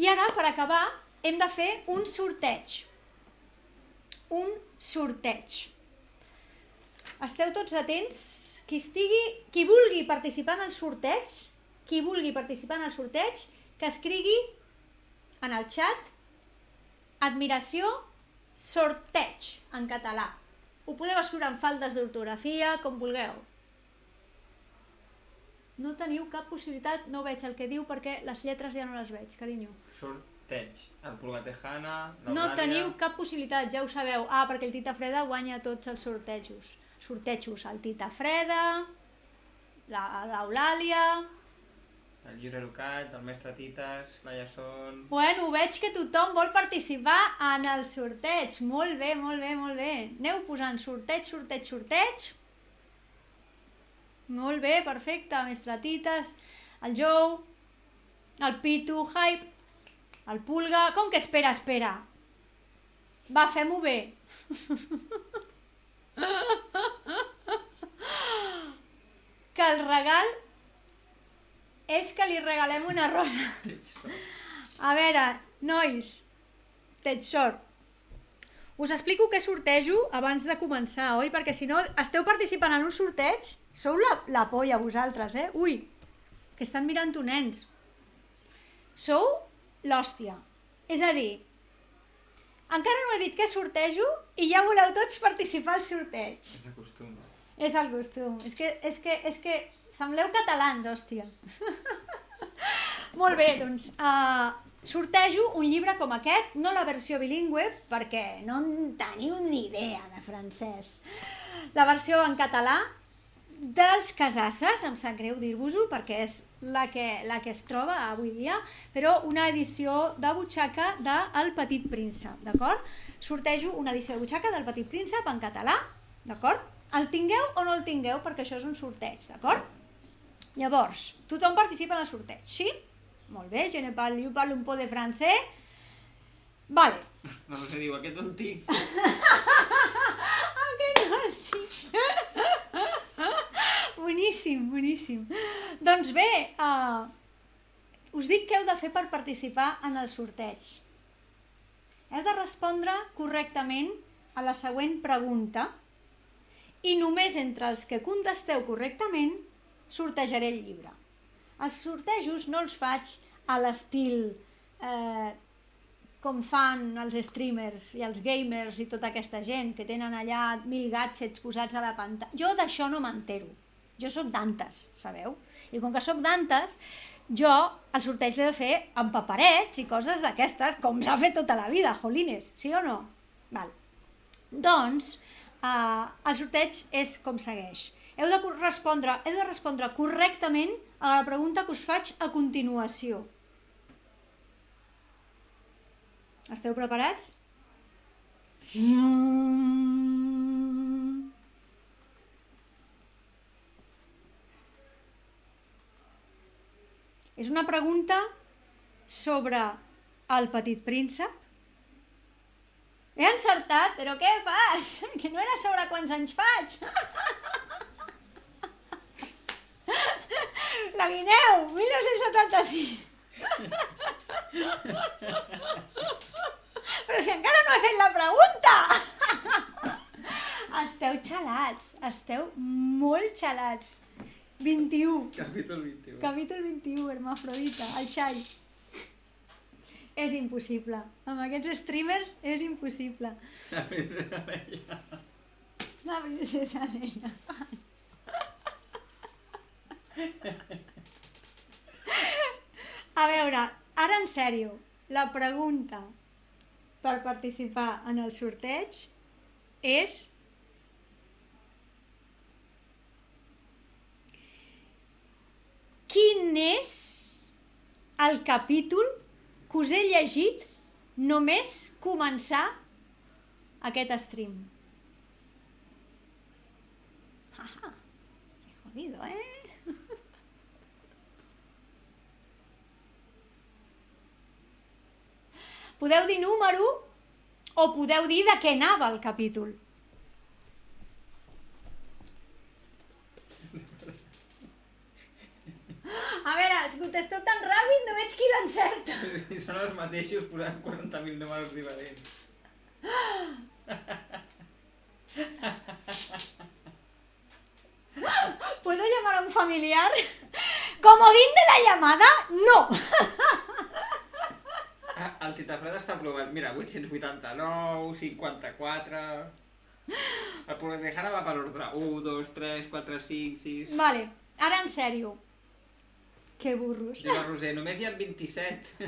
I ara, per acabar, hem de fer un sorteig. Un sorteig. Esteu tots atents? Qui vulgui participar en el sorteig, que escrigui en el xat admiració sorteig en català. Ho podeu escriure en faltes d'ortografia, com vulgueu. No teniu cap possibilitat, no veig el que diu perquè les lletres ja no les veig, carinyo. Sorteig. El Pulgatejana, No teniu cap possibilitat, ja ho sabeu. Perquè el Tita Freda guanya tots els sortejos. El Tita Freda, l'Eulàlia... El Llibre Educat, el Mestre Tites, la Jason... Bueno, veig que tothom vol participar en el sorteig. Molt bé. Aneu posant sorteig. Molt bé, perfecte. Mestre Tites, el Jou, el Pitu, Hype, el Pulga... Com que espera? Va, fem-ho bé. Que el regal és que li regalem una rosa. A veure, nois, tens sort. Us explico què sortejo abans de començar, oi? Perquè si no, esteu participant en un sorteig, sou la polla vosaltres, eh? Ui, que estan mirant-ho nens. Sou l'hòstia. És a dir, encara no he dit què sortejo i ja voleu tots participar al sorteig. És el costum. És el costum. És que sembleu catalans, hòstia. Molt bé, doncs, sortejo un llibre com aquest, no la versió bilingüe, perquè no en teniu ni idea de francès. La versió en català dels Casasses, em sap greu dir-vos-ho, perquè és la que es troba avui dia, però una edició de butxaca del Petit Príncep, d'acord? Sortejo una edició de butxaca del Petit Príncep en català, d'acord? El tingueu o no el tingueu, perquè això és un sorteig, d'acord? Llavors, tothom participa en el sorteig, sí? Molt bé, je ne parle un po de francès. Vale. No sé, diu, aquest el tinc. Aquest no el tinc. Boníssim. Doncs bé, us dic què heu de fer per participar en el sorteig. Heu de respondre correctament a la següent pregunta i només entre els que contesteu correctament sortejaré el llibre. Els sortejos no els faig a l'estil com fan els streamers i els gamers i tota aquesta gent que tenen allà 1000 gadgets posats a la pantalla. Jo d'això no m'entero. Jo sóc d'Antes, sabeu? I com que sóc d'Antes, jo el sorteig l'he de fer amb paperets i coses d'aquestes, com s'ha fet tota la vida, jolines, sí o no? Val. Doncs, el sorteig és com segueix. Heu de respondre correctament a la pregunta que us faig a continuació. Esteu preparats? És una pregunta sobre el Petit Príncep. He encertat, però què fas? Que no era sobre quants anys faig. La Guineu, 1976. Però si encara no he fet la pregunta. Esteu xalats, esteu molt xalats. 21. Capítol 21. Capítol 21, hermafrodita, el xai. És impossible. Amb aquests streamers és impossible. La princesa Leia. La princesa Leia. A veure, ara en sèrio, la pregunta per participar en el sorteig és: quin és el capítol que us he llegit només començar aquest stream? Jaja, que jodido, ¿eh? Podeu dir número o podeu dir de què anava el capítol. A veure, Si contesteu tan ràpid, no veig qui l'encerta. Si són els mateixos, posem 40.000 números diferents. ¿Puedo llamar a un familiar? Comodín de la llamada, no. El Titafred està aprovat. Mira, 889, 54... El Politejana va per l'ordre. 1, 2, 3, 4, 5, 6... Vale, ara en sèrio. Que burros. Diu la Roser, només hi ha 27.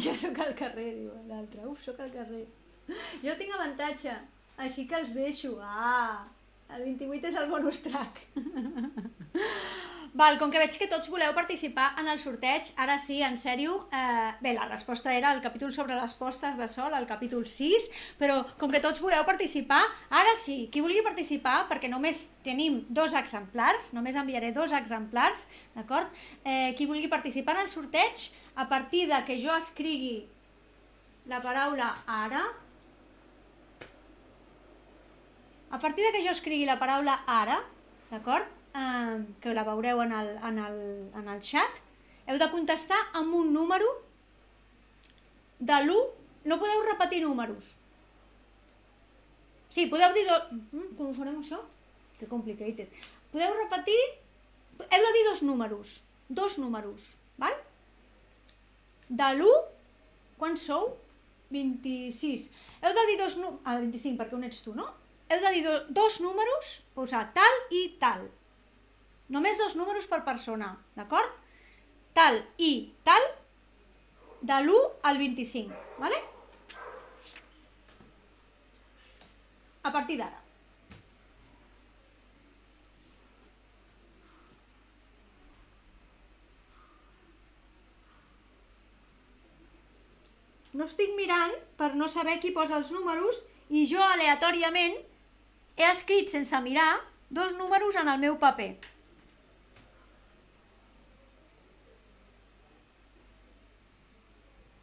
Jo sóc al carrer, diu l'altre. Sóc al carrer. Jo tinc avantatge, així que els deixo. El 28 és el bonus track. Val, com que veig que tots voleu participar en el sorteig, ara sí, en sèrio, bé, la resposta era el capítol sobre les postes de sol, el capítol 6, però com que tots voleu participar, ara sí, qui vulgui participar, perquè només tenim 2 exemplars, només enviaré 2 exemplars, d'acord? Qui vulgui participar en el sorteig, a partir de que jo escrigui la paraula ara, d'acord? Que la veureu en el xat, heu de contestar amb un número de l'1, no podeu repetir números. Sí, podeu dir... Com ho farem això? Que complicated. Podeu repetir... Heu de dir 2 números, val? De l'1, quants sou? 26. Heu de dir 2 números... 25, perquè un ets tu, no? Heu de dir 2 números, posar tal i tal. Només 2 números per persona, d'acord? Tal i tal, de l'1 al 25, vale? A partir d'ara. No estic mirant per no saber qui posa els números i jo aleatòriament he escrit sense mirar 2 números en el meu paper.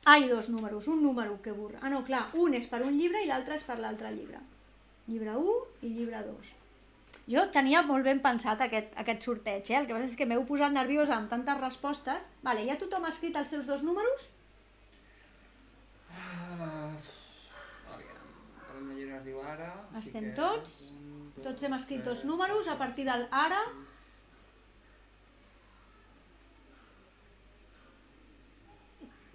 Ai, 2 números, un número, que burra. Ah, no, clar, un és per un llibre i l'altre és per l'altre llibre. Llibre 1 i llibre 2. Jo tenia molt ben pensat aquest sorteig, el que passa és que m'heu posat nerviosa amb tantes respostes. Vale, ja tothom ha escrit els seus 2 números? El meu llibre es diu ara... Estem tots? Tots hem escrit 2 números a partir del ara...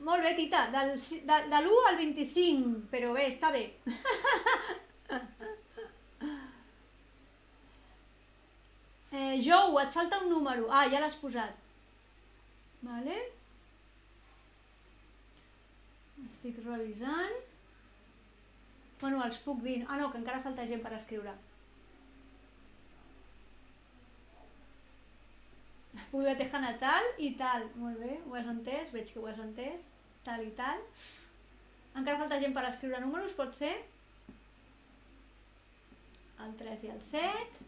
Molt bé, Tita, de l'1 al 25, però bé, està bé. Jou, et falta un número. Ah, ja l'has posat. Vale. Estic revisant. Bueno, els puc dir. Ah, no, que encara falta gent per escriure. Puga Tejana tal i tal. Molt bé, ho has entès? Veig que ho has entès. Tal i tal. Encara falta gent per escriure números, pot ser? El 3 i el 7.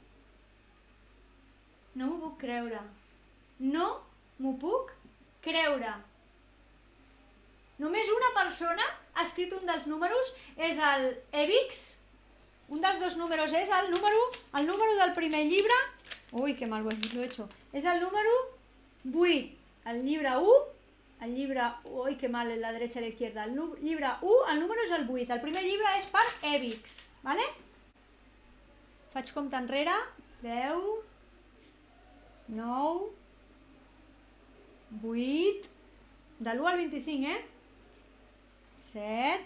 No m'ho puc creure. No m'ho puc creure. Només una persona ha escrit un dels números, és el Evix. Un dels 2 números és el número del primer llibre. Ui, que mal ho he hecho. És el número 8. El llibre 1, el llibre... Ui, que mal, la dreta i la izquierda. El llibre 1, el número és el 8. El primer llibre és per Evix. Vale? Faig compte enrere. 10, 9, 8... De l'1 al 25, 7,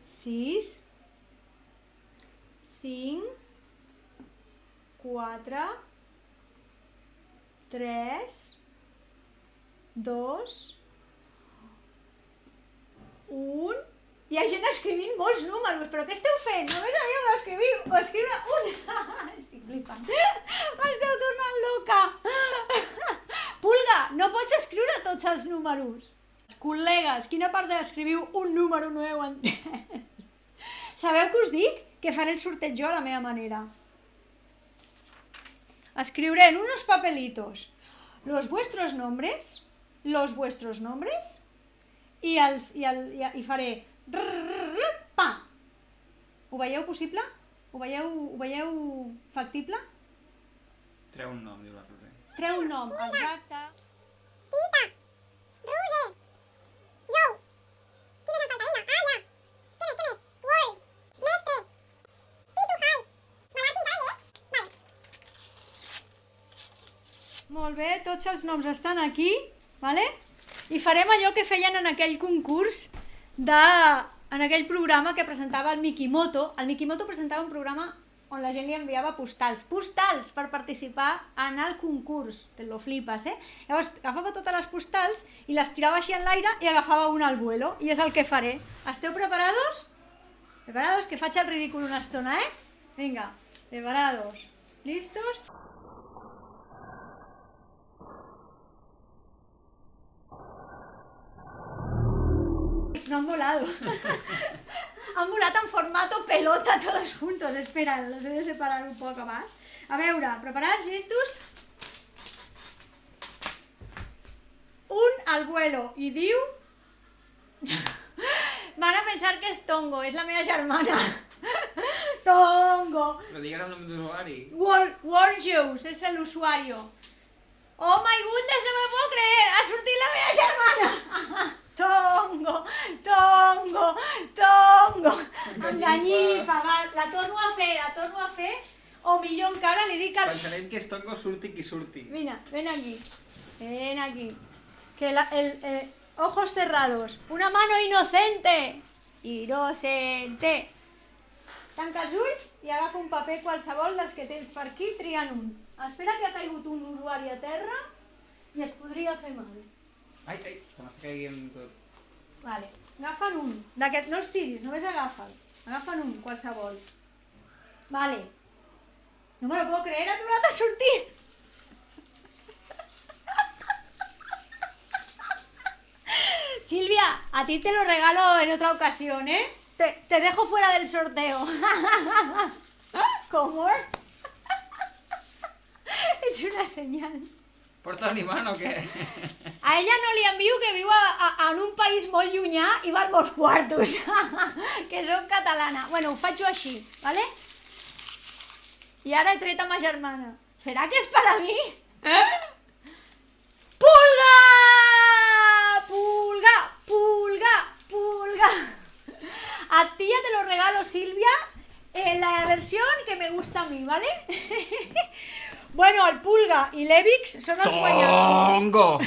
6, 5, 4, 3, 2, 1... Hi ha gent escrivint molts números, però què esteu fent? Només havíeu d'escriure un... Estic flipant. M'esteu tornant loca. Pulga, no pots escriure tots els números. Col·legues, quina part d'escriviu un número no heu entès? Sabeu què us dic? Que faré el sorteig jo a la meva manera. Escriuré en unos papelitos los vuestros nombres, y faré Pa! Ho veieu possible? Ho veieu factible? Treu un nom, diu la Roser. Treu un nom, exacte. Tita, Roser, Jou. Quin és el falta? Vinga, ja. Què més? World, Mestre, Pitu High, Malaki Gallets. Vale. Molt bé, tots els noms estan aquí, vale? I farem allò que feien en aquell concurs en aquell programa que presentava el Mikimoto. El Mikimoto presentava un programa on la gent li enviava postals per participar en el concurs. Te lo flipes, eh? Llavors agafava totes les postals i les tirava així en l'aire i agafava una al vuelo. I és el que faré. Esteu preparados? Preparados? Que faig el ridícul una estona, eh? Vinga, preparados. ¿Listos? No han volado. Han volat en formato pelota todos juntos. Espera, los he de separar un poco más. A veure, preparats, listos? Un al vuelo. I diu... Van a pensar que és Tongo, és la meva germana. Tongo. Però digues el nom d'usuari. Warjuice és l'usuario. Oh my goodness, no me puedo creer. Ha sortit la meva germana. Tongo, Tongo, Tongo. Enganyifa, va, la torno a fer, o millor encara li dic al... Pensarem que és Tongo, surti qui surti. Mira, ven aquí. Que ojos cerrados. Una mano inocente. Inocente. Tanca els ulls i agafa un paper qualsevol dels que tens per aquí, triant un. Espera que ha caigut un usuari a terra i es podria fer mal. Ai, que m'està caient tot. Vale, agafa'n un. D'aquest no els tiris, només agafa'l. Agafa'n un, qualsevol. Vale. No me lo puedo creer, ha tornat a sortir. Silvia, a ti te lo regalo en otra ocasión, ¿eh? Te dejo fuera del sorteo. ¿Cómo? Es una señal. Porta l'imant o què? A ella no li envio que viu en un país molt llunyà i val molts quartos. Que soc catalana. Bueno, ho faig jo així, ¿vale? I ara he tret a ma germana. ¿Serà que és per a mi? Pulga! Pulga! Pulga! Pulga! A ti ya te lo regalo, Silvia, en la versión que me gusta a mí, ¿vale? Bueno, el Pulga i l'Evix són els guanyadors. Tongo!